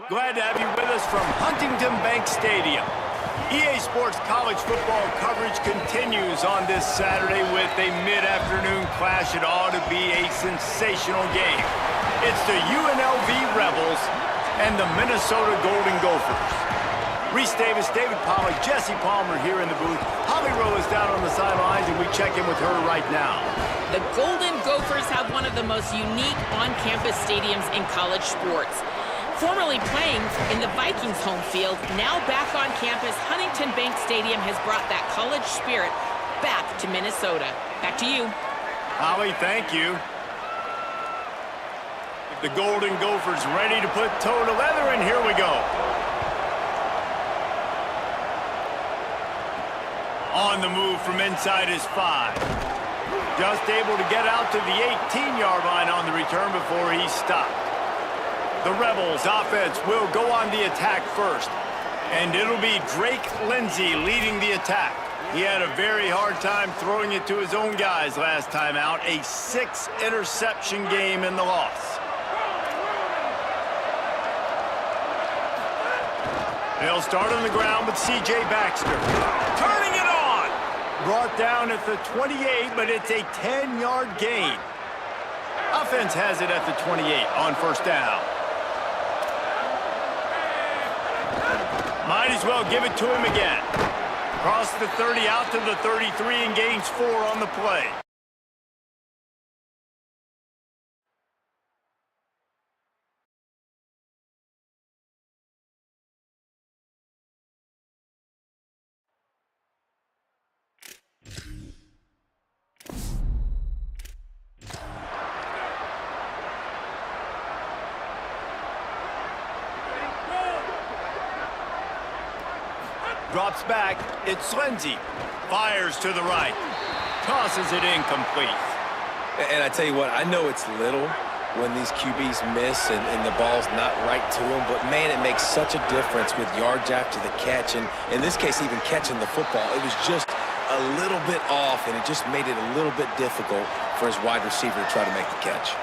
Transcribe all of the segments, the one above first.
Glad to have you with us from Huntington Bank Stadium. EA Sports college football coverage continues on this Saturday with a mid-afternoon clash. It ought to be a sensational game. It's the UNLV Rebels and the Minnesota Golden Gophers. Reese Davis, David Pollack, Jesse Palmer here in the booth. Holly Rowe is down on the sidelines, and we check in with her right now. The Golden Gophers have one of the most unique on-campus stadiums in college sports. Formerly playing in the Vikings home field, now back on campus, Huntington Bank Stadium has brought that college spirit back to Minnesota. Back to you. Holly, thank you. The Golden Gophers ready to put toe to leather, and here we go. On the move from inside his 5. Just able to get out to the 18-yard line on the return before he stopped. The Rebels offense will go on the attack first, and it'll be Drake Lindsey leading the attack. He had a very hard time throwing it to his own guys last time out. A 6-interception game in the loss. They'll start on the ground with C.J. Baxter. Turning it on! Brought down at the 28, but it's a 10-yard gain. Offense has it at the 28 on first down. Might as well give it to him again. Across the 30 out to the 33 and gains 4 on the play. Drops back, it's Lindsey. Fires to the right. Tosses it incomplete. And I tell you what, I know it's little when these QBs miss and the ball's not right to them, but man, it makes such a difference with yards after the catch, and in this case, even catching the football. It was just a little bit off, and it just made it a little bit difficult for his wide receiver to try to make the catch.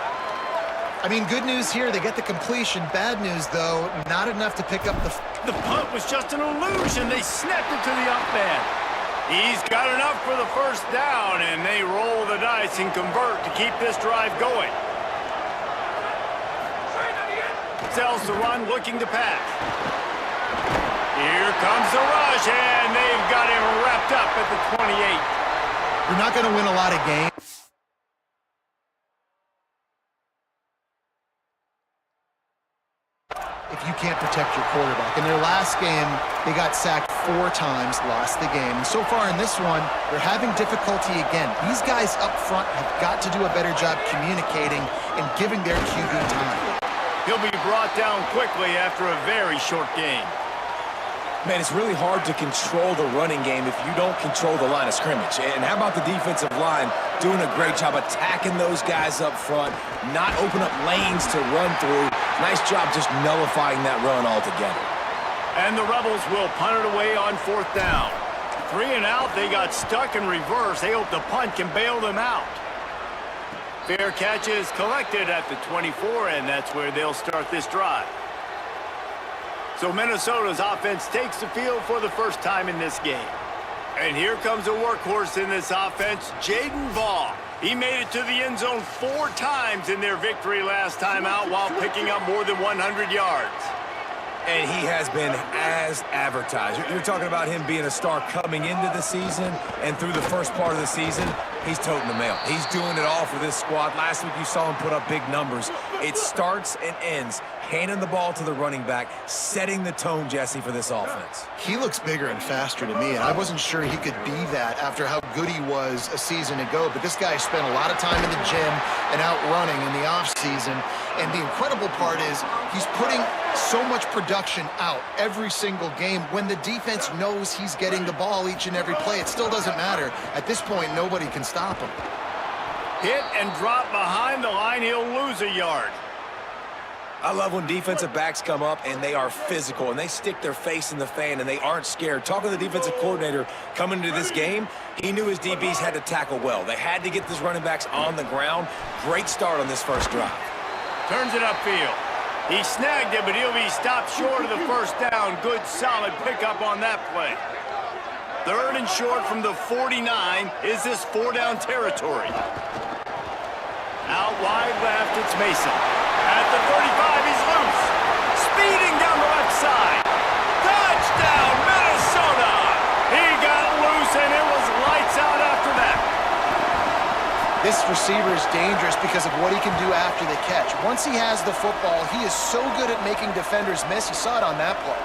I mean, good news here, they get the completion. Bad news, though, not enough to pick up the... The punt was just an illusion. They snapped it to the up man. He's got enough for the first down, and they roll the dice and convert to keep this drive going. Sells the run, looking to pass. Here comes the rush, and they've got him wrapped up at the 28. You're not going to win a lot of games if you can't protect your quarterback. In their last game, they got sacked 4 times, lost the game. And so far in this one, they're having difficulty again. These guys up front have got to do a better job communicating and giving their QB time. He'll be brought down quickly after a very short game. Man, it's really hard to control the running game if you don't control the line of scrimmage. And how about the defensive line doing a great job attacking those guys up front, not open up lanes to run through. Nice job just nullifying that run altogether. And the Rebels will punt it away on 4th down. 3 and out, they got stuck in reverse. They hope the punt can bail them out. Fair catch is collected at the 24, and that's where they'll start this drive. So Minnesota's offense takes the field for the first time in this game. And here comes a workhorse in this offense, Jaden Vaughn. He made it to the end zone 4 times in their victory last time out while picking up more than 100 yards. And he has been as advertised. You're talking about him being a star coming into the season, and through the first part of the season, he's toting the mail. He's doing it all for this squad. Last week you saw him put up big numbers. It starts and ends handing the ball to the running back, setting the tone, Jesse, for this offense. He looks bigger and faster to me, and I wasn't sure he could be that after how good he was a season ago. But this guy spent a lot of time in the gym and out running in the offseason. And the incredible part is he's putting so much production out every single game. When the defense knows he's getting the ball each and every play, it still doesn't matter. At this point, nobody can stop him. Hit and drop behind the line, he'll lose a yard. I love when defensive backs come up and they are physical and they stick their face in the fan and they aren't scared. Talking to the defensive coordinator coming into this game, he knew his DBs had to tackle well. They had to get these running backs on the ground. Great start on this first drive. Turns it upfield. He snagged it, but he'll be stopped short of the first down. Good, solid pickup on that play. 3rd and short from the 49. Is this 4-down territory? Out wide left, it's Mason. At the 35, he's loose. Speeding down the left side. Touchdown, Minnesota! He got loose, and it was lights out after that. This receiver is dangerous because of what he can do after the catch. Once he has the football, he is so good at making defenders miss. You saw it on that play.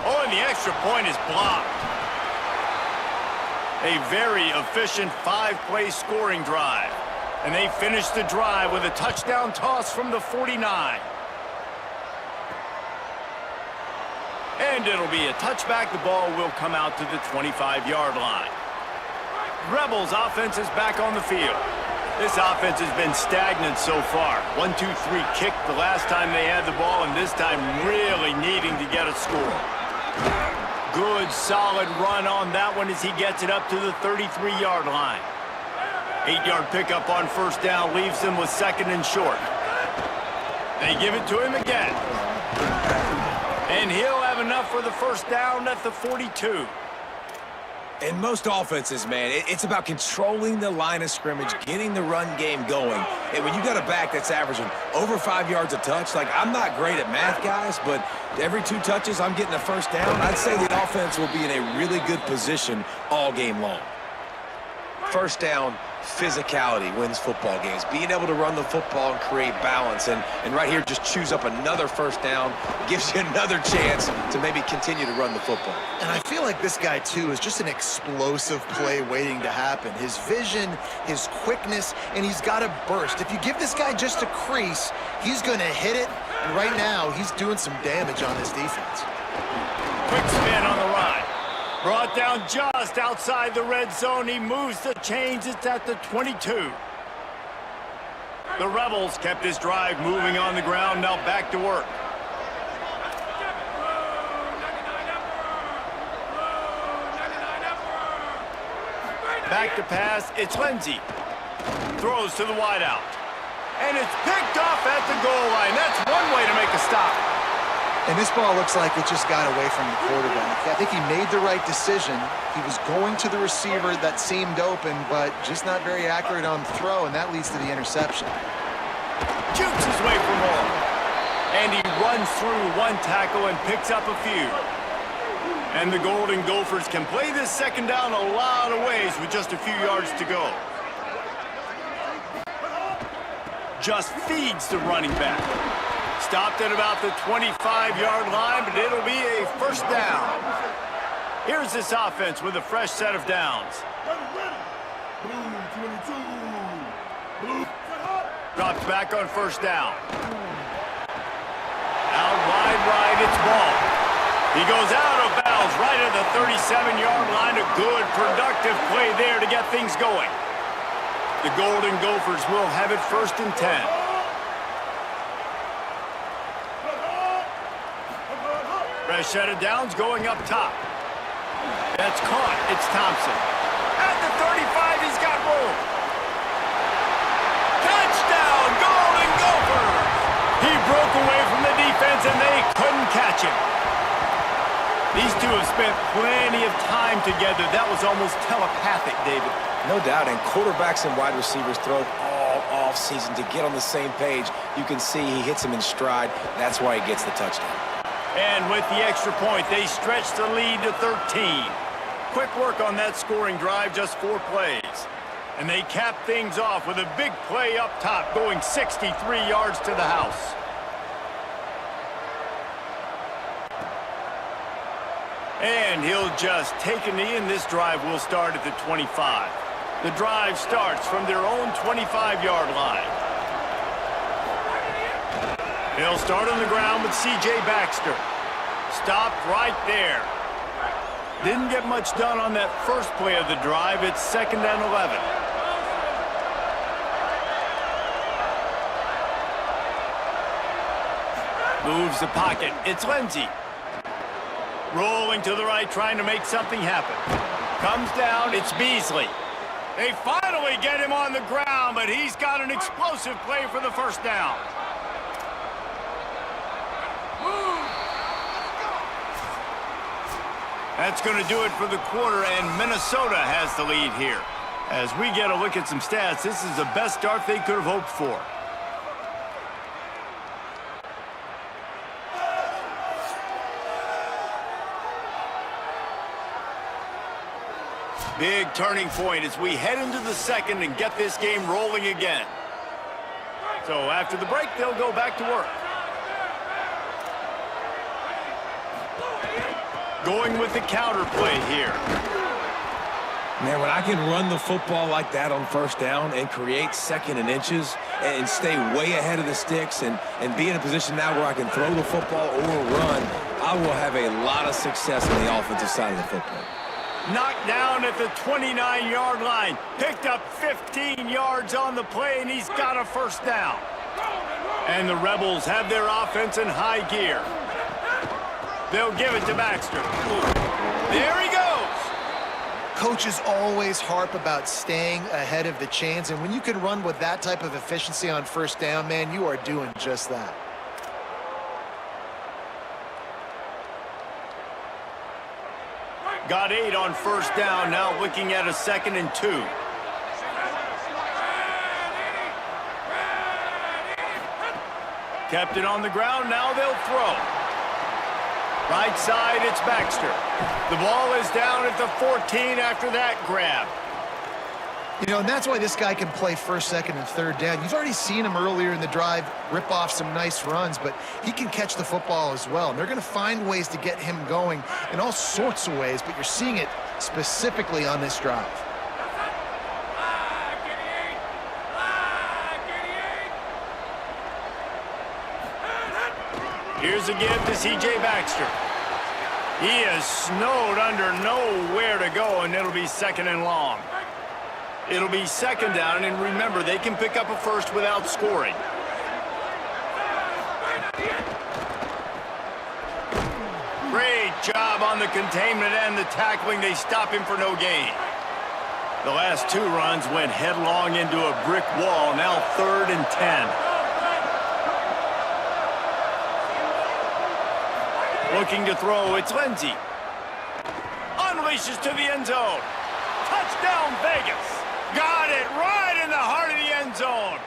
Oh, and the extra point is blocked. A very efficient 5-play scoring drive. And they finish the drive with a touchdown toss from the 49. And it'll be a touchback. The ball will come out to the 25-yard line. Rebels offense is back on the field. This offense has been stagnant so far. 1-2-3 kick the last time they had the ball, and this time really needing to get a score. Good, solid run on that one as he gets it up to the 33-yard line. 8-yard pickup on first down leaves them with 2nd and short. They give it to him again. And he'll have enough for the first down at the 42. In most offenses, man, it's about controlling the line of scrimmage, getting the run game going. And when you got a back that's averaging over 5 yards a touch, like, I'm not great at math, guys, but every 2 touches, I'm getting a first down. I'd say the offense will be in a really good position all game long. First down, physicality wins football games. Being able to run the football and create balance. And right here, just choose up another first down. Gives you another chance to maybe continue to run the football. And I feel like this guy, too, is just an explosive play waiting to happen. His vision, his quickness, and he's got a burst. If you give this guy just a crease, he's going to hit it. And right now, he's doing some damage on this defense. Quick spin on the run. Brought down just outside the red zone. He moves the chains. It's at the 22. The Rebels kept this drive moving on the ground. Now back to work. Back to pass. It's Lindsey. Throws to the wideout. And it's picked off at the goal line. That's one way to make a stop. And this ball looks like it just got away from the quarterback. I think he made the right decision. He was going to the receiver that seemed open, but just not very accurate on the throw, and that leads to the interception. Jukes his way for more. And he runs through one tackle and picks up a few. And the Golden Gophers can play this second down a lot of ways with just a few yards to go. Just feeds the running back. Stopped at about the 25-yard line, but it'll be a first down. Here's this offense with a fresh set of downs. Drops back on first down. Out wide right, it's Ball. He goes out of bounds right at the 37-yard line. A good, productive play there to get things going. The Golden Gophers will have it 1st and 10. Fresh set of downs going up top. That's caught. It's Thompson. At the 35, he's got room. Touchdown, Golden Gophers! He broke away from the defense, and they couldn't catch him. These two have spent plenty of time together. That was almost telepathic, David. No doubt, and quarterbacks and wide receivers throw all off-season to get on the same page. You can see he hits them in stride. That's why he gets the touchdown. And with the extra point, they stretch the lead to 13. Quick work on that scoring drive, just 4 plays. And they cap things off with a big play up top, going 63 yards to the house. And he'll just take a knee, and this drive will start at the 25. The drive starts from their own 25-yard line. They'll start on the ground with C.J. Baxter. Stopped right there. Didn't get much done on that first play of the drive. It's 2nd and 11. Moves the pocket. It's Lindsey. Rolling to the right, trying to make something happen. Comes down. It's Beasley. They finally get him on the ground, but he's got an explosive play for the first down. That's going to do it for the quarter, and Minnesota has the lead here. As we get a look at some stats, this is the best start they could have hoped for. Big turning point as we head into the second and get this game rolling again. So after the break, they'll go back to work. Going with the counter play here. Man, when I can run the football like that on first down and create second and inches and stay way ahead of the sticks and be in a position now where I can throw the football or run, I will have a lot of success on the offensive side of the football. Knocked down at the 29-yard line. Picked up 15 yards on the play, and he's got a first down. And the Rebels have their offense in high gear. They'll give it to Baxter. There he goes. Coaches always harp about staying ahead of the chains, and when you can run with that type of efficiency on first down, man, you are doing just that. Got 8 on first down, now looking at a 2nd and 2. Kept it on the ground, now they'll throw. Right side, it's Baxter. The ball is down at the 14 after that grab. You know, and that's why this guy can play first, second, and third down. You've already seen him earlier in the drive rip off some nice runs, but he can catch the football as well. And they're going to find ways to get him going in all sorts of ways, but you're seeing it specifically on this drive. Here's a give to C.J. Baxter. He is snowed under nowhere to go, and it'll be 2nd and long. It'll be 2nd down, and remember, they can pick up a first without scoring. Great job on the containment and the tackling. They stop him for no gain. The last 2 runs went headlong into a brick wall. Now 3rd and 10. Looking to throw, it's Lindsey. Unleashes to the end zone. Touchdown, Vegas. Got it right in the heart of the end zone.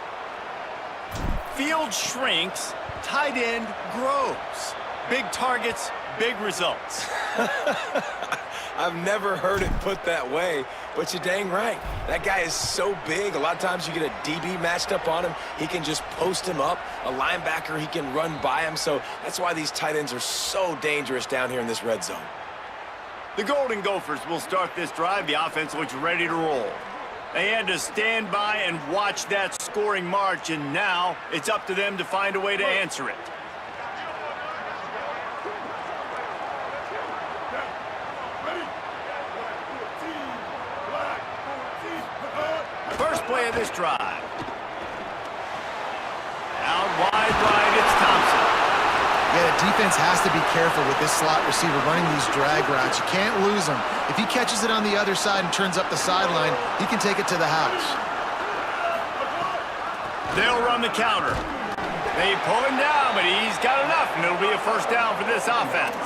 Field shrinks, tight end grows. Big targets, big results. I've never heard it put that way, but you're dang right. That guy is so big. A lot of times you get a DB matched up on him. He can just post him up. A linebacker, he can run by him. So that's why these tight ends are so dangerous down here in this red zone. The Golden Gophers will start this drive. The offense looks ready to roll. They had to stand by and watch that scoring march, and now it's up to them to find a way to answer it. First play of this drive. Out wide right, it's Thompson. Yeah, the defense has to be careful with this slot receiver running these drag routes. You can't lose him. If he catches it on the other side and turns up the sideline, he can take it to the house. They'll run the counter. They pull him down, but he's got enough, and it'll be a first down for this offense.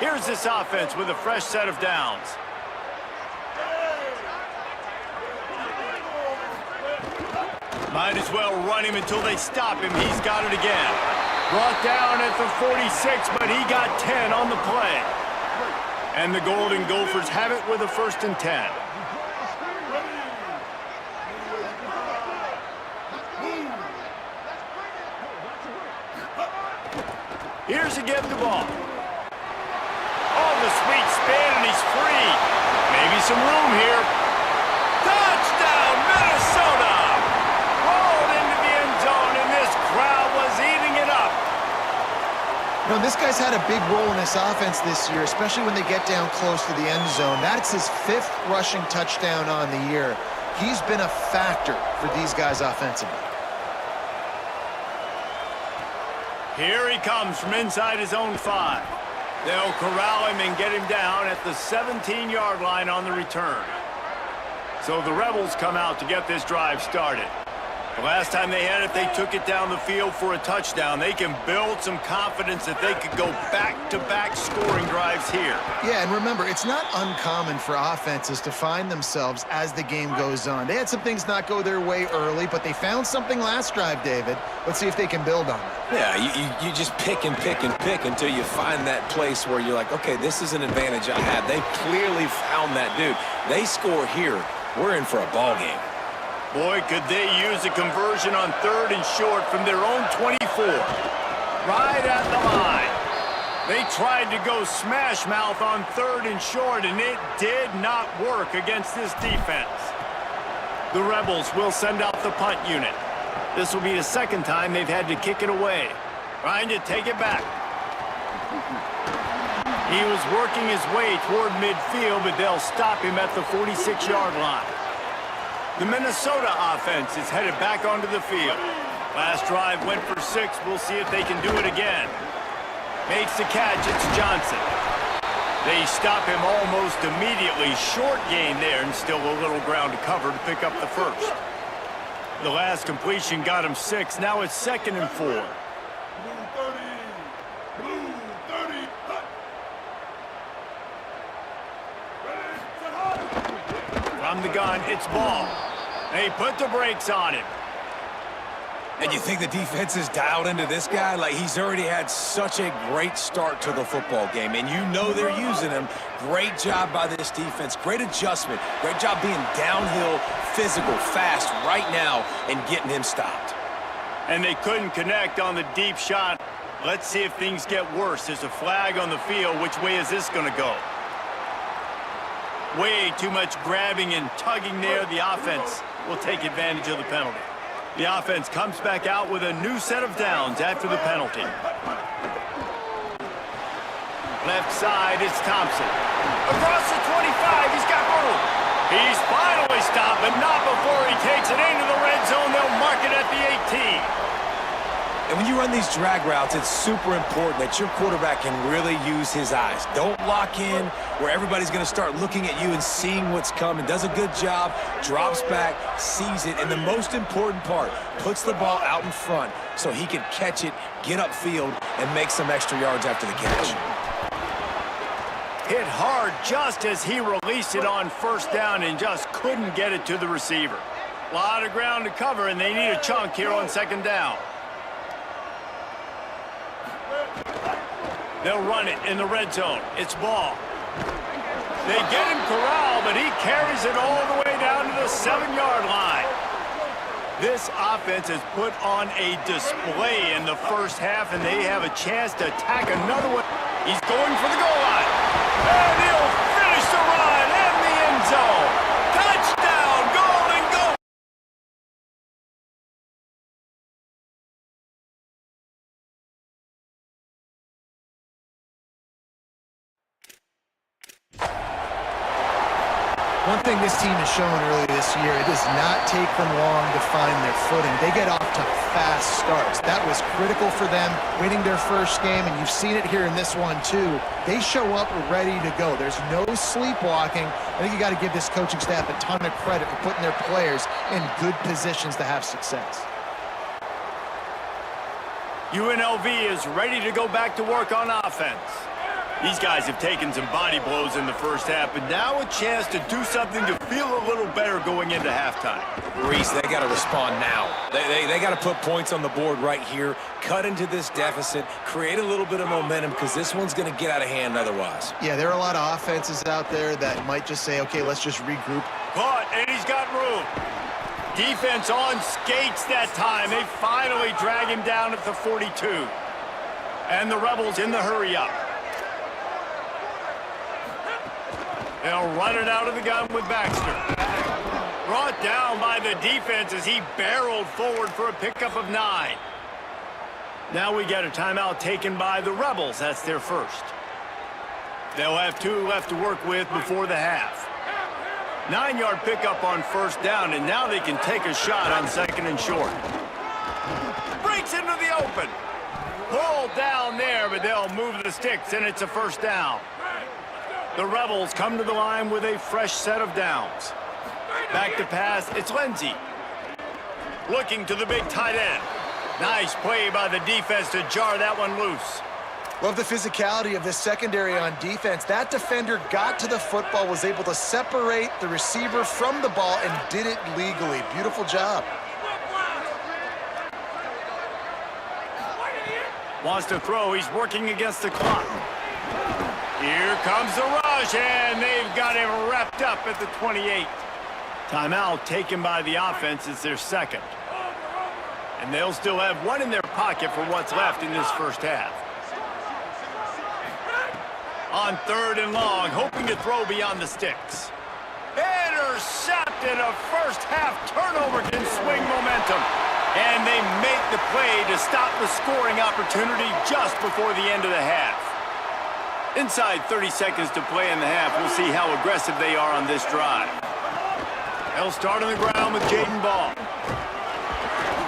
Here's this offense with a fresh set of downs. Might as well run him until they stop him. He's got it again. Brought down at the 46, but he got 10 on the play. And the Golden Gophers have it with a 1st and 10. Here's a give the ball. Oh, the sweet spin, and he's free. Maybe some room here. Touchdown, Minnesota! Rolled into the end zone, and this crowd was eating it up. You know, this guy's had a big role in this offense this year, especially when they get down close to the end zone. That's his 5th rushing touchdown on the year. He's been a factor for these guys offensively. Here he comes from inside his own 5. They'll corral him and get him down at the 17-yard line on the return. So the Rebels come out to get this drive started. The last time they had it, they took it down the field for a touchdown. They can build some confidence that they could go back-to-back scoring drives here. Yeah, and remember, it's not uncommon for offenses to find themselves as the game goes on. They had some things not go their way early, but they found something last drive, David. Let's see if they can build on it. Yeah, you just pick and pick and pick until you find that place where you're like, okay, this is an advantage I have. They clearly found that dude. They score here. We're in for a ball game. Boy, could they use a conversion on 3rd and short from their own 24. Right at the line. They tried to go smash mouth on 3rd and short, and it did not work against this defense. The Rebels will send out the punt unit. This will be the second time they've had to kick it away. Trying to take it back. He was working his way toward midfield, but they'll stop him at the 46-yard line. The Minnesota offense is headed back onto the field. Last drive went for 6. We'll see if they can do it again. Makes the catch. It's Johnson. They stop him almost immediately. Short gain there, and still a little ground to cover to pick up the first. The last completion got him 6. Now it's 2nd and 4. From the gun, it's Ball. They put the brakes on him. And you think the defense is dialed into this guy? Like, he's already had such a great start to the football game, and you know they're using him. Great job by this defense. Great adjustment. Great job being downhill, physical, fast right now and getting him stopped. And they couldn't connect on the deep shot. Let's see if things get worse. There's a flag on the field. Which way is this going to go? Way too much grabbing and tugging there. The offense will take advantage of the penalty. The offense comes back out with a new set of downs after the penalty. Left side, it's Thompson. Across the 25, he's got room. He's finally stopped, but not before he takes it into the red zone. They'll mark it at the 18. And when you run these drag routes, it's super important that your quarterback can really use his eyes. Don't lock in where everybody's going to start looking at you and seeing what's coming. Does a good job, drops back, sees it, and the most important part, puts the ball out in front so he can catch it, get upfield, and make some extra yards after the catch. Hit hard just as he released it on 1st down and just couldn't get it to the receiver. A lot of ground to cover, and they need a chunk here on 2nd down. They'll run it in the red zone. It's Ball. They get him corralled, but he carries it all the way down to the 7-yard line. This offense has put on a display in the first half, and they have a chance to attack another one. He's going for the goal line. And he'll finish the run in the end zone. Touchdown, Golden Goal. One thing this team has shown early this year, it does not take them long to find their footing. They get off to fast starts. That was critical for them, winning their first game, and you've seen it here in this one too. They show up ready to go. There's no sleepwalking. I think you got to give this coaching staff a ton of credit for putting their players in good positions to have success. UNLV is ready to go back to work on offense. These guys have taken some body blows in the first half, but now a chance to do something to feel a little better going into halftime. Reese, they got to respond now. They got to put points on the board right here, cut into this deficit, create a little bit of momentum, because this one's going to get out of hand otherwise. Yeah, there are a lot of offenses out there that might just say, okay, let's just regroup. Caught, and he's got room. Defense on skates that time. They finally drag him down at the 42. And the Rebels in the hurry-up. They'll run it out of the gun with Baxter. Brought down by the defense as he barreled forward for a pickup of 9. Now we get a timeout taken by the Rebels. That's their first. They'll have 2 left to work with before the half. 9-yard pickup on 1st down, and now they can take a shot on 2nd and short. Breaks into the open. Pulled down there, but they'll move the sticks, and it's a 1st down. The Rebels come to the line with a fresh set of downs. Back to pass, it's Lindsey. Looking to the big tight end. Nice play by the defense to jar that one loose. Love the physicality of this secondary on defense. That defender got to the football, was able to separate the receiver from the ball, and did it legally. Beautiful job. Wants to throw, he's working against the clock. Here comes the rush, and they've got him wrapped up at the 28. Timeout taken by the offense. It's their second. And they'll still have one in their pocket for what's left in this first half. On 3rd and long, hoping to throw beyond the sticks. Intercepted. A first half turnover can swing momentum. And they make the play to stop the scoring opportunity just before the end of the half. Inside 30 seconds to play in the half, we'll see how aggressive they are on this drive. They'll start on the ground with Jaden Ball.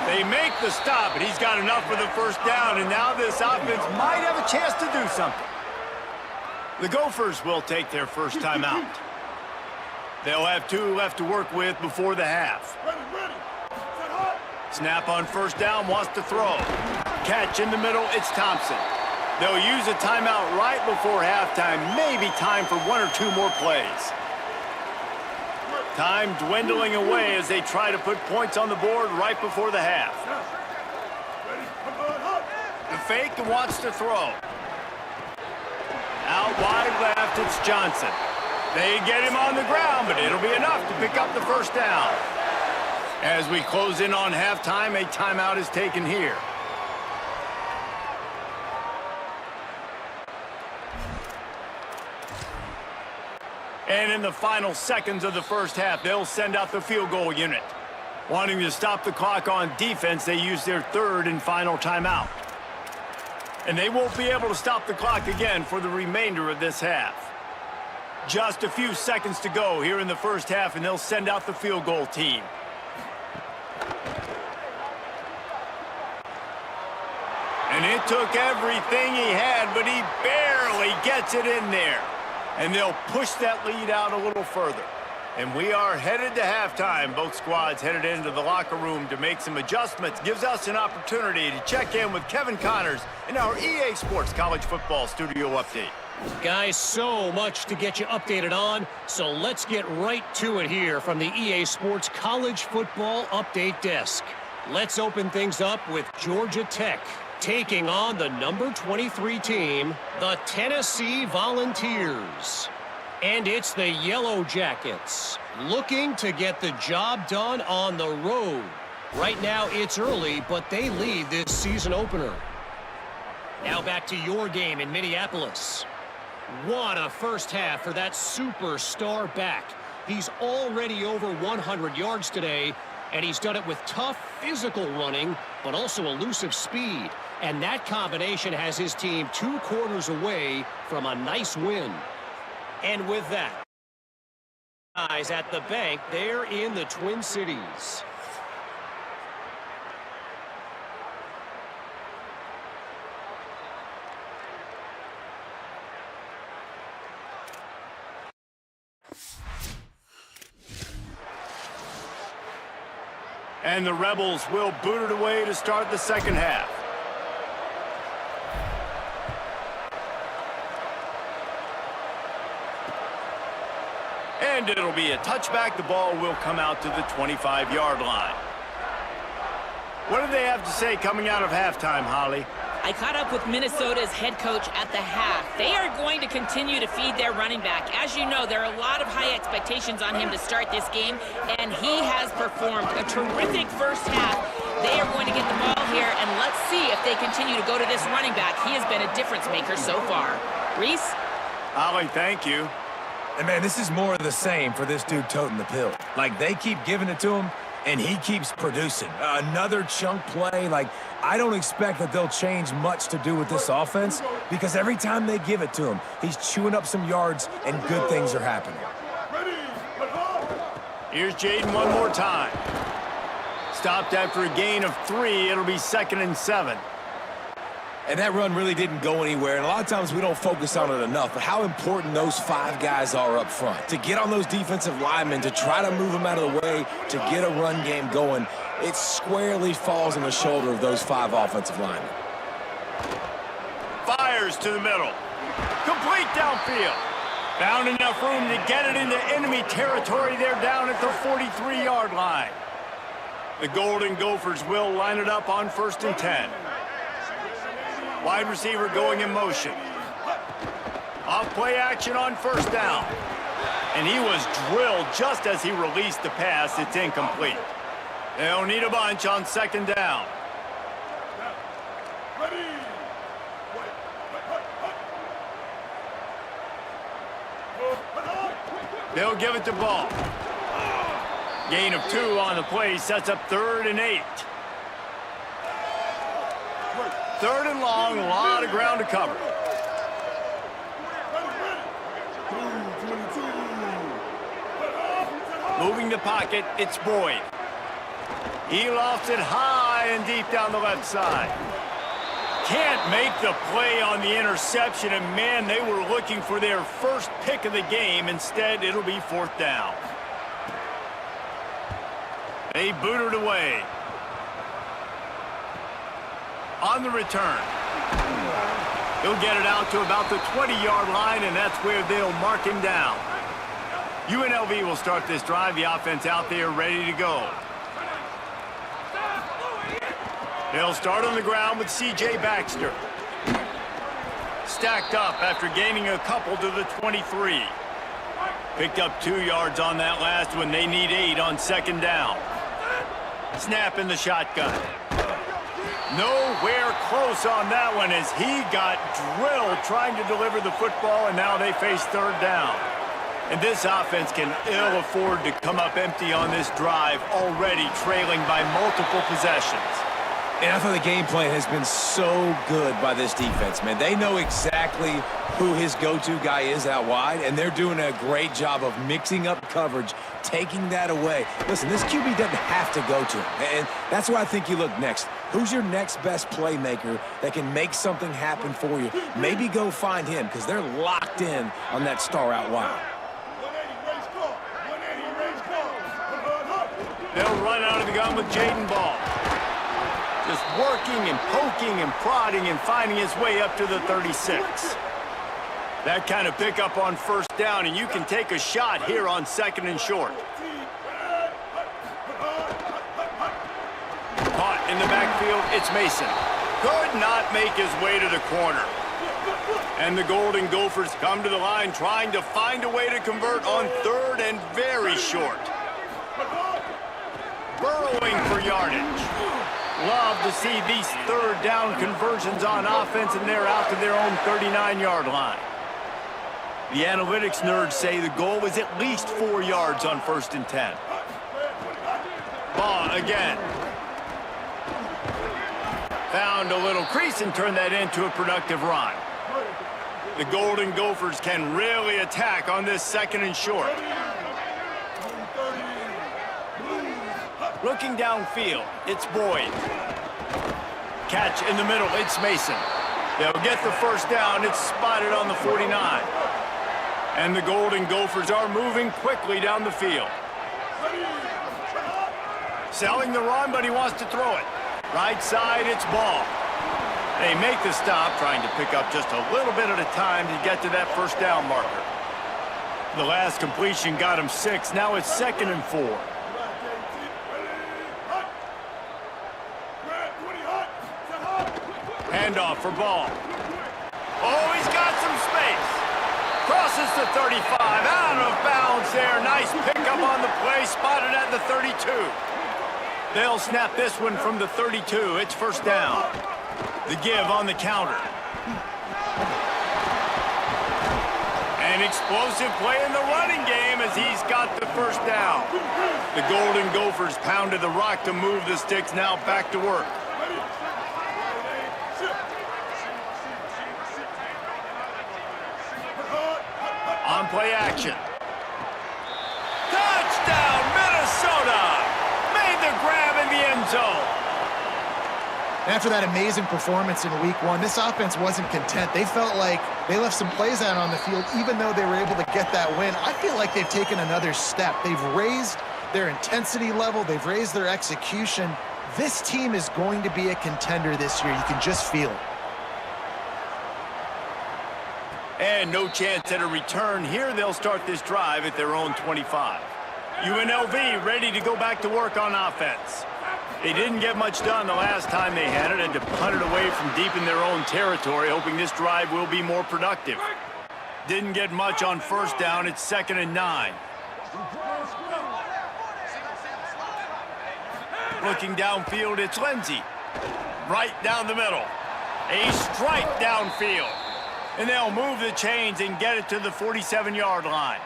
They make the stop, but he's got enough for the first down, and now this offense might have a chance to do something. The Gophers will take their first time out. They'll have 2 left to work with before the half. Snap on first down, wants to throw. Catch in the middle, it's Thompson. They'll use a timeout right before halftime, maybe time for 1 or 2 more plays. Time dwindling away as they try to put points on the board right before the half. The fake wants to throw. Out wide left, it's Johnson. They get him on the ground, but it'll be enough to pick up the first down. As we close in on halftime, a timeout is taken here. And in the final seconds of the first half, they'll send out the field goal unit. Wanting to stop the clock on defense, they use their 3rd and final timeout. And they won't be able to stop the clock again for the remainder of this half. Just a few seconds to go here in the first half, and they'll send out the field goal team. And it took everything he had, but he barely gets it in there. And they'll push that lead out a little further. And we are headed to halftime. Both squads headed into the locker room to make some adjustments. Gives us an opportunity to check in with Kevin Connors in our EA Sports College Football Studio Update. Guys, so much to get you updated on, so let's get right to it here from the EA Sports College Football Update Desk. Let's open things up with Georgia Tech taking on the number 23 team, the Tennessee Volunteers. And it's the Yellow Jackets looking to get the job done on the road. Right now it's early, but they lead this season opener. Now back to your game in Minneapolis. What a first half for that superstar back. He's already over 100 yards today, and he's done it with tough physical running, but also elusive speed. And that combination has his team 2 quarters away from a nice win. And with that, guys at the bank, they're in the Twin Cities. And the Rebels will boot it away to start the second half. And it'll be a touchback. The ball will come out to the 25-yard line. What do they have to say coming out of halftime, Holly? I caught up with Minnesota's head coach at the half. They are going to continue to feed their running back. As you know, there are a lot of high expectations on him to start this game, and he has performed a terrific first half. They are going to get the ball here, and let's see if they continue to go to this running back. He has been a difference maker so far. Reese? Holly, thank you. And man, this is more of the same for this dude toting the pill. Like, they keep giving it to him, and he keeps producing. Another chunk play. Like, I don't expect that they'll change much to do with this offense, because every time they give it to him, he's chewing up some yards, and good things are happening. Here's Jaden one more time. Stopped after a gain of 3. It'll be 2nd and 7. And that run really didn't go anywhere, and a lot of times we don't focus on it enough, but how important those 5 guys are up front. To get on those defensive linemen, to try to move them out of the way, to get a run game going, it squarely falls on the shoulder of those 5 offensive linemen. Fires to the middle. Complete downfield. Found enough room to get it into enemy territory there down at the 43-yard line. The Golden Gophers will line it up on 1st and 10. Wide receiver going in motion. Off play action on 1st down. And he was drilled just as he released the pass. It's incomplete. They'll need a bunch on 2nd down. They'll give it to Ball. Gain of 2 on the play sets up 3rd and 8. 3rd and long, a lot of ground to cover. Moving the pocket, it's Boyd. He lofts it high and deep down the left side. Can't make the play on the interception, and man, they were looking for their first pick of the game. Instead, it'll be 4th down. They boot it away. On the return. He'll get it out to about the 20-yard line, and that's where they'll mark him down. UNLV will start this drive. The offense out there ready to go. They'll start on the ground with C.J. Baxter. Stacked up after gaining a couple to the 23. Picked up 2 yards on that last one. They need 8 on 2nd down. Snap in the shotgun. Nowhere close on that one as he got drilled trying to deliver the football, and now they face 3rd down. And this offense can ill afford to come up empty on this drive, already trailing by multiple possessions. And I thought the game plan has been so good by this defense, man. They know exactly who his go-to guy is out wide, and they're doing a great job of mixing up coverage, taking that away. Listen, this QB doesn't have to go to him, and that's where I think you look next. Who's your next best playmaker that can make something happen for you? Maybe go find him, because they're locked in on that star out wide. They'll run out of the gun with Jaden Ball. Just working and poking and prodding and finding his way up to the 36. That kind of pickup on 1st down, and you can take a shot here on 2nd and short. Caught in the backfield, it's Mason. Could not make his way to the corner. And the Golden Gophers come to the line trying to find a way to convert on 3rd and very short. Burrowing for yardage. Love to see these 3rd down conversions on offense, and they're out to their own 39-yard line. The analytics nerds say the goal is at least 4 yards on 1st and 10. Ball again. Found a little crease and turned that into a productive run. The Golden Gophers can really attack on this 2nd and short. Looking downfield, it's Boyd. Catch in the middle, it's Mason. They'll get the 1st down. It's spotted on the 49. And the Golden Gophers are moving quickly down the field. Selling the run, but he wants to throw it. Right side, it's Ball. They make the stop, trying to pick up just a little bit at a time to get to that 1st down marker. The last completion got him 6. Now it's 2nd and 4. Handoff for Ball. Oh, he's got some space. Crosses the 35, out of bounds there. Nice pickup on the play, spotted at the 32. They'll snap this one from the 32. It's 1st down. The give on the counter. An explosive play in the running game as he's got the 1st down. The Golden Gophers pounded the rock to move the sticks, now back to work. On play action. Touchdown, Minnesota! Made the grab in the end zone. After that amazing performance in week 1, this offense wasn't content. They felt like they left some plays out on the field, even though they were able to get that win. I feel like they've taken another step. They've raised their intensity level. They've raised their execution. This team is going to be a contender this year. You can just feel it. And no chance at a return here. They'll start this drive at their own 25. UNLV ready to go back to work on offense. They didn't get much done the last time they had it, and to punt it away from deep in their own territory, hoping this drive will be more productive. Didn't get much on first down. It's 2nd and 9. Looking downfield, it's Lindsey. Right down the middle. A strike downfield. And they'll move the chains and get it to the 47-yard line.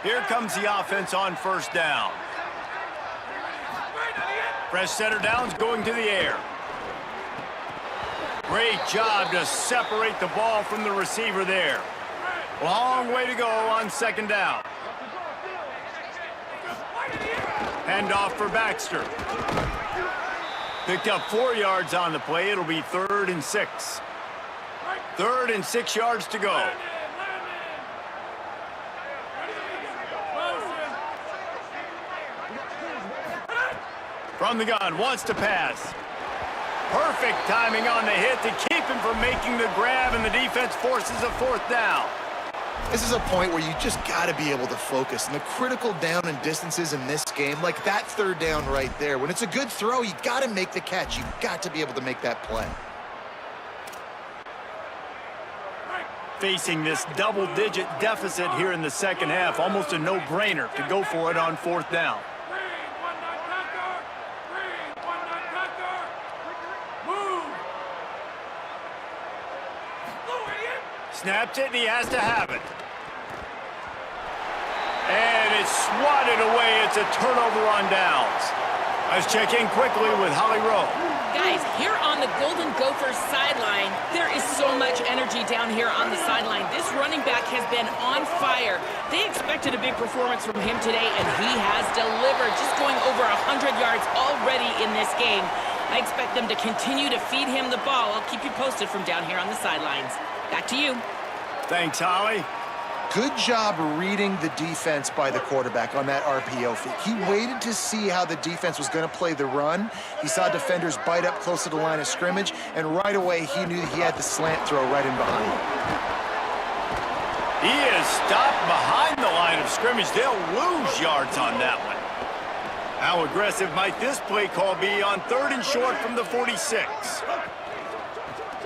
Here comes the offense on first down. Fresh center downs going to the air. Great job to separate the ball from the receiver there. Long way to go on 2nd down. Handoff for Baxter. Picked up 4 yards on the play. It'll be 3rd and 6. 3rd and 6 yards to go. From the gun, wants to pass. Perfect timing on the hit to keep him from making the grab, and the defense forces a 4th down. This is a point where you just got to be able to focus. And the critical down and distances in this game, like that 3rd down right there, when it's a good throw, you got to make the catch. You've got to be able to make that play. Facing this double-digit deficit here in the 2nd half, almost a no-brainer to go for it on 4th down. Snaps it, and he has to have it. And it's swatted away. It's a turnover on downs. Let's check in quickly with Holly Rowe. Guys, here on the Golden Gophers sideline, there is so much energy down here on the sideline. This running back has been on fire. They expected a big performance from him today, and he has delivered, just going over 100 yards already in this game. I expect them to continue to feed him the ball. I'll keep you posted from down here on the sidelines. Back to you. Thanks, Holly. Good job reading the defense by the quarterback on that RPO feed. He waited to see how the defense was going to play the run. He saw defenders bite up close to the line of scrimmage, and right away he knew he had the slant throw right in behind him. He is stopped behind the line of scrimmage. They'll lose yards on that one. How aggressive might this play call be on 3rd and short from the 46?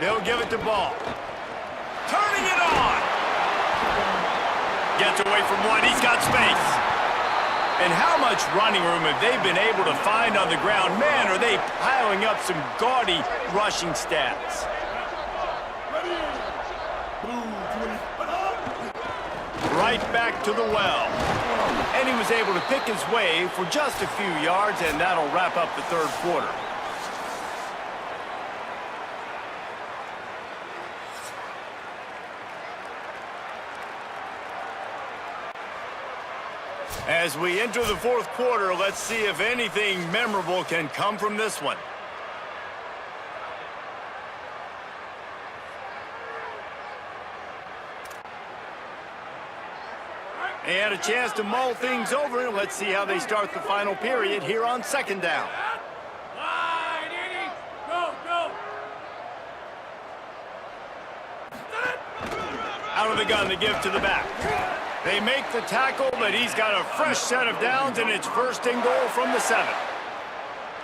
They'll give it to Ball. Turning it on. Gets away from one. He's got space. And how much running room have they been able to find on the ground? Man, are they piling up some gaudy rushing stats. Right back to the well. And he was able to pick his way for just a few yards, and that'll wrap up the 3rd quarter. As we enter the 4th quarter, let's see if anything memorable can come from this one. They had a chance to mull things over. Let's see how they start the final period here on 2nd down. Out of the gun to give to the back. They make the tackle, but he's got a fresh set of downs, and it's 1st and goal from the 7.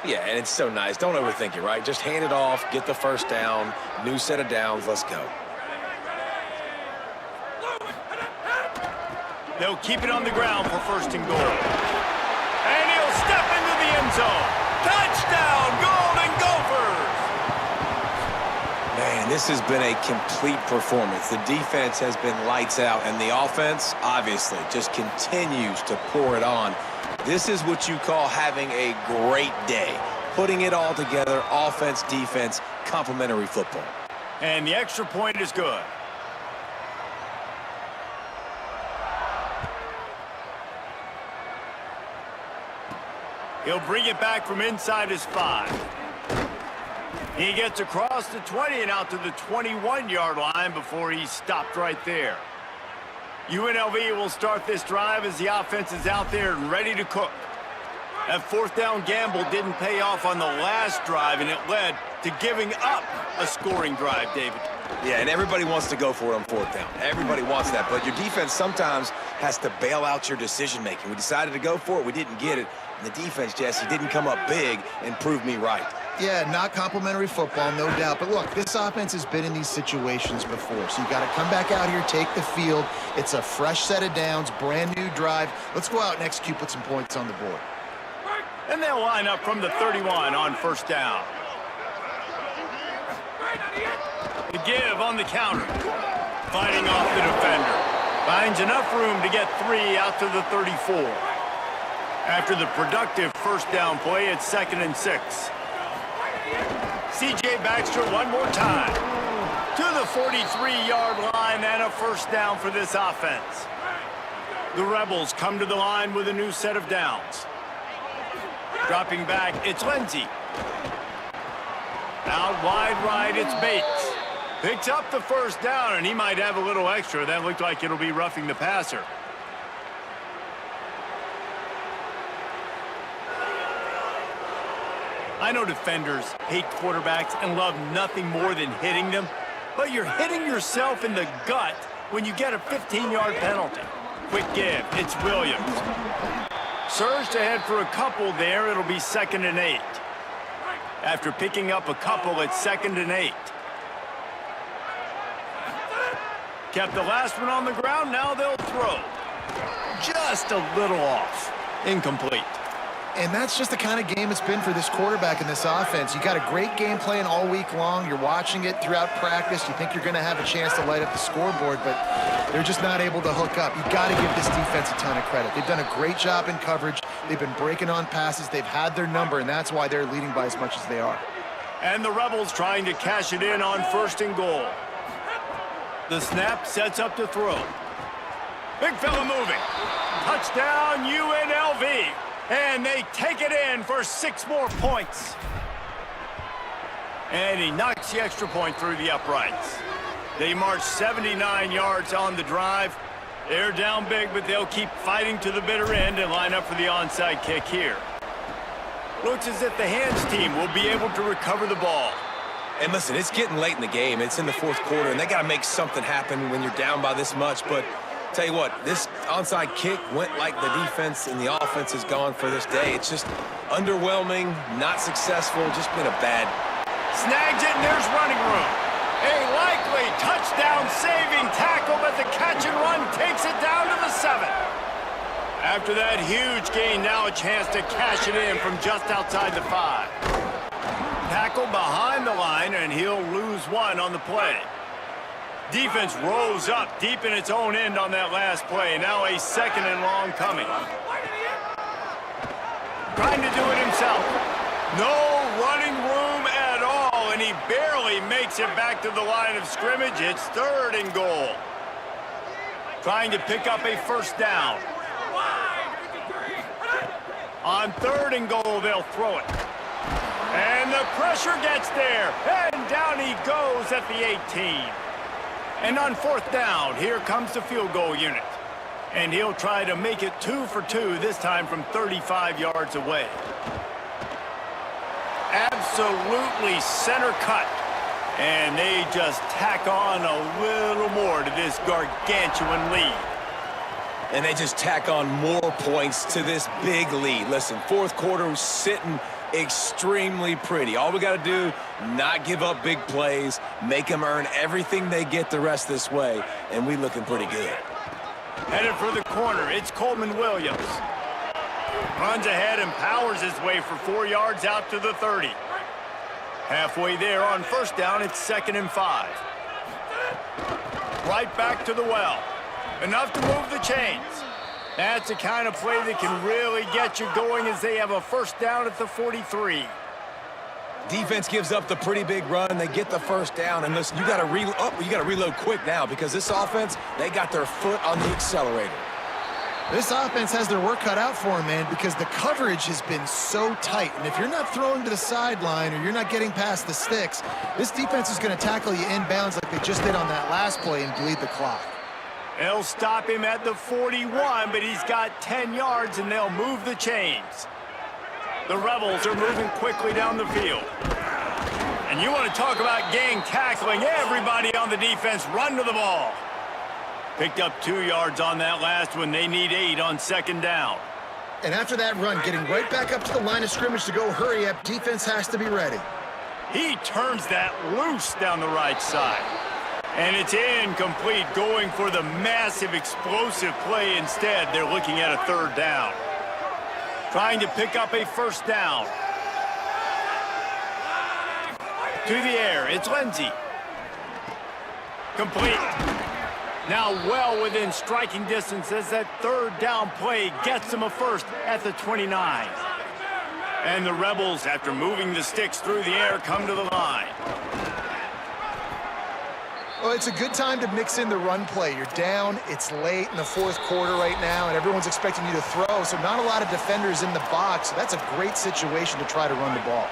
Yeah, and it's so nice. Don't overthink it, right? Just hand it off, get the 1st down, new set of downs, let's go. They'll keep it on the ground for 1st and goal. And he'll step into the end zone. Touchdown, Golden Gophers! Man, this has been a complete performance. The defense has been lights out, and the offense, obviously, just continues to pour it on. This is what you call having a great day. Putting it all together, offense, defense, complementary football. And the extra point is good. He'll bring it back from inside his 5. He gets across the 20 and out to the 21-yard line before he's stopped right there. UNLV will start this drive as the offense is out there and ready to cook. That fourth down gamble didn't pay off on the last drive, and it led to giving up a scoring drive, David. Yeah, and everybody wants to go for it on fourth down. Everybody wants that, but your defense sometimes has to bail out your decision-making. We decided to go for it. We didn't get it. And the defense, Jesse, didn't come up big and prove me right. Yeah, not complimentary football, no doubt. But look, this offense has been in these situations before. So you got to come back out here, take the field. It's a fresh set of downs, brand new drive. Let's go out and execute, put some points on the board. And they'll line up from the 31 on first down. The give on the counter. Fighting off the defender. Finds enough room to get 3 out to the 34. After the productive first down play, it's 2nd and 6. C.J. Baxter one more time. To the 43-yard line and a first down for this offense. The Rebels come to the line with a new set of downs. Dropping back, it's Lindsey. Out wide right, it's Bates. Picks up the first down, and he might have a little extra. That looked like it'll be roughing the passer. I know defenders hate quarterbacks and love nothing more than hitting them, but you're hitting yourself in the gut when you get a 15-yard penalty. Quick give, it's Williams. Surged ahead for a couple there, it'll be 2nd and 8. After picking up a couple, it's 2nd and 8. Kept the last one on the ground, now they'll throw. Just a little off. Incomplete. And that's just the kind of game it's been for this quarterback in this offense. You got a great game plan all week long. You're watching it throughout practice. You think you're going to have a chance to light up the scoreboard, but they're just not able to hook up. You got to give this defense a ton of credit. They've done a great job in coverage. They've been breaking on passes. They've had their number, and that's why they're leading by as much as they are. And the Rebels trying to cash it in on 1st and goal. The snap sets up to throw. Big fella moving. Touchdown UNLV. And they take it in for 6 more points. And he knocks the extra point through the uprights. They march 79 yards on the drive. They're down big, but they'll keep fighting to the bitter end and line up for the onside kick here. Looks as if the hands team will be able to recover the ball. And listen, it's getting late in the game. It's in the 4th quarter, and they got to make something happen when you're down by this much. But tell you what, this onside kick went like the defense and the offense is gone for this day. It's just underwhelming, not successful, just been a bad. Snags it, and there's running room. A likely touchdown-saving tackle, but the catch and run takes it down to the 7. After that huge gain, now a chance to cash it in from just outside the 5. Tackle behind the line, and he'll lose 1 on the play. Defense rose up deep in its own end on that last play. Now a 2nd and long coming. Trying to do it himself. No running room at all, and he barely makes it back to the line of scrimmage. It's 3rd and goal. Trying to pick up a first down. On 3rd and goal, they'll throw it. And the pressure gets there, and down he goes at the 18. And on 4th down, here comes the field goal unit. And he'll try to make it 2 for 2, this time from 35 yards away. Absolutely center cut. And they just tack on a little more to this gargantuan lead. And they just tack on more points to this big lead. Listen, 4th quarter was sitting extremely pretty. All we got to do, not give up big plays, make them earn everything they get the rest this way, and we looking pretty good. Headed for the corner, it's Coleman Williams. Runs ahead and powers his way for 4 yards out to the 30. Halfway there on first down, it's 2nd and 5. Right back to the well. Enough to move the chains. That's the kind of play that can really get you going as they have a first down at the 43. Defense gives up the pretty big run. They get the first down. And listen, you got to reload quick now because this offense, they got their foot on the accelerator. This offense has their work cut out for them, man, because the coverage has been so tight. And if you're not throwing to the sideline or you're not getting past the sticks, this defense is going to tackle you inbounds like they just did on that last play and bleed the clock. They'll stop him at the 41, but he's got 10 yards, and they'll move the chains. The Rebels are moving quickly down the field. And you want to talk about gang tackling. Everybody on the defense run to the ball. Picked up 2 yards on that last one. They need 8 on second down. And after that run, getting right back up to the line of scrimmage to go hurry up, defense has to be ready. He turns that loose down the right side. And it's incomplete, going for the massive explosive play instead. They're looking at a third down. Trying to pick up a first down. To the air, it's Lindsey. Complete. Now well within striking distance as that third down play gets them a first at the 29. And the Rebels, after moving the sticks through the air, come to the line. Well, it's a good time to mix in the run play. You're down, it's late in the fourth quarter right now, and everyone's expecting you to throw, so not a lot of defenders in the box. So that's a great situation to try to run the ball.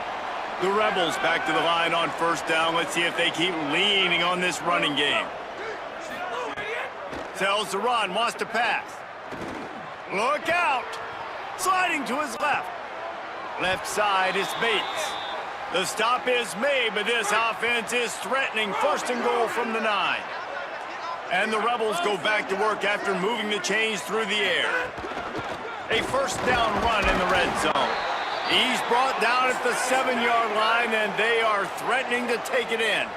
The Rebels back to the line on first down. Let's see if they keep leaning on this running game. Tells the run, wants to pass. Look out! Sliding to his left. Left side is Bates. The stop is made, but this offense is threatening. First and goal from the 9. And the Rebels go back to work after moving the chains through the air. A first down run in the red zone. He's brought down at the 7-yard line, and they are threatening to take it in.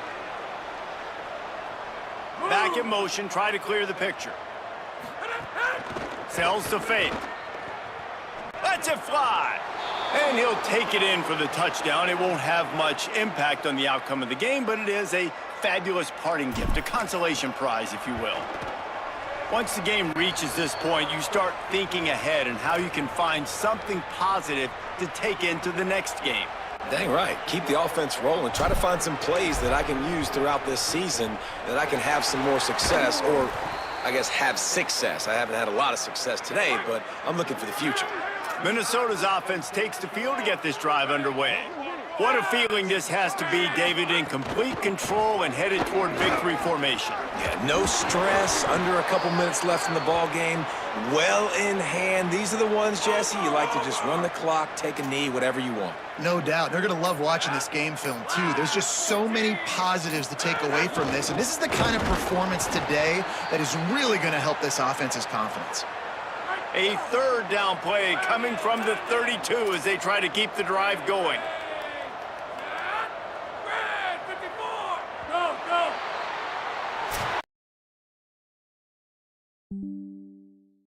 Back in motion, try to clear the picture. Sells to fake. Lets it fly. And he'll take it in for the touchdown. It won't have much impact on the outcome of the game, but it is a fabulous parting gift, a consolation prize, if you will. Once the game reaches this point, you start thinking ahead and how you can find something positive to take into the next game. Dang right. Keep the offense rolling. Try to find some plays that I can use throughout this season that I can have some more success, or I guess have success. I haven't had a lot of success today, but I'm looking for the future. Minnesota's offense takes the field to get this drive underway. What a feeling this has to be, David, in complete control and headed toward victory formation. Yeah, no stress, under a couple minutes left in the ball game, well in hand. These are the ones, Jesse, you like to just run the clock, take a knee, whatever you want. No doubt. They're going to love watching this game film, too. There's just so many positives to take away from this, and this is the kind of performance today that is really going to help this offense's confidence. A third down play coming from the 32 as they try to keep the drive going.